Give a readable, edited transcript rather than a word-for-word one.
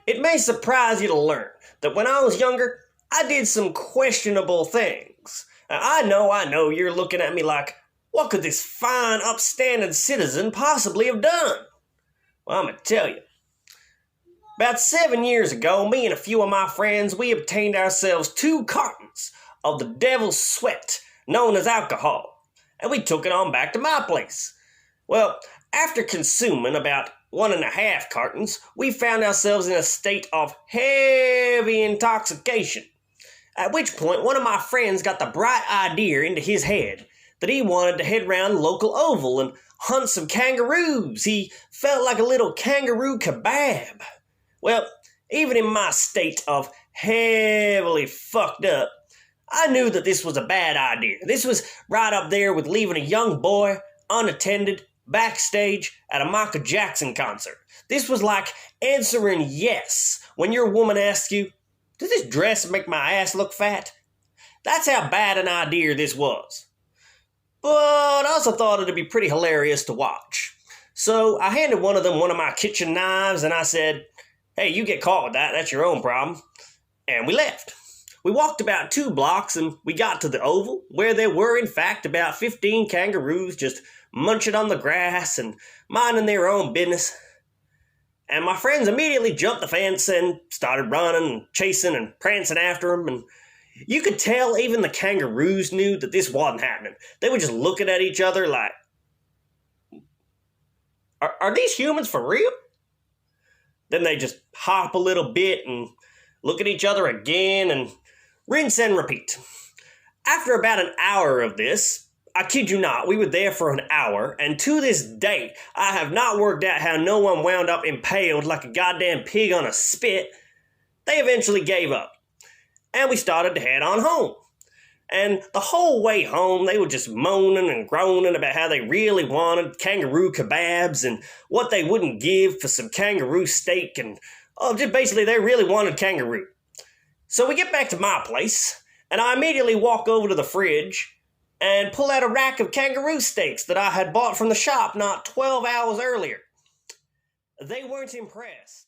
It may surprise you to learn that when I was younger, I did some questionable things. Now, I know, you're looking at me like, what could this fine, upstanding citizen possibly have done? Well, I'm going to tell you. About 7 years ago, me and a few of my friends, we obtained ourselves 2 cartons of the devil's sweat, known as alcohol, and we took it on back to my place. Well, after consuming about 1.5 cartons, we found ourselves in a state of heavy intoxication. At which point, one of my friends got the bright idea into his head that he wanted to head round the local oval and hunt some kangaroos. He felt like a little kangaroo kebab. Well, even in my state of heavily fucked up, I knew that this was a bad idea. This was right up there with leaving a young boy unattended backstage at a Michael Jackson concert. This was like answering yes when your woman asks you, "Does this dress make my ass look fat?" That's how bad an idea this was. But I also thought it'd be pretty hilarious to watch. So I handed one of them one of my kitchen knives and I said, "Hey, you get caught with that, that's your own problem." And we left. We walked about 2 blocks and we got to the oval, where there were in fact about 15 kangaroos just munching on the grass and minding their own business. And my friends immediately jumped the fence and started running and chasing and prancing after them. And you could tell even the kangaroos knew that this wasn't happening. They were just looking at each other like, are these humans for real? Then they just hop a little bit and look at each other again and rinse and repeat. After about an hour of this, I kid you not, we were there for an hour, and to this day, I have not worked out how no one wound up impaled like a goddamn pig on a spit. They eventually gave up, and we started to head on home. And the whole way home, they were just moaning and groaning about how they really wanted kangaroo kebabs and what they wouldn't give for some kangaroo steak, and just basically they really wanted kangaroo. So we get back to my place, and I immediately walk over to the fridge and pull out a rack of kangaroo steaks that I had bought from the shop not 12 hours earlier. They weren't impressed.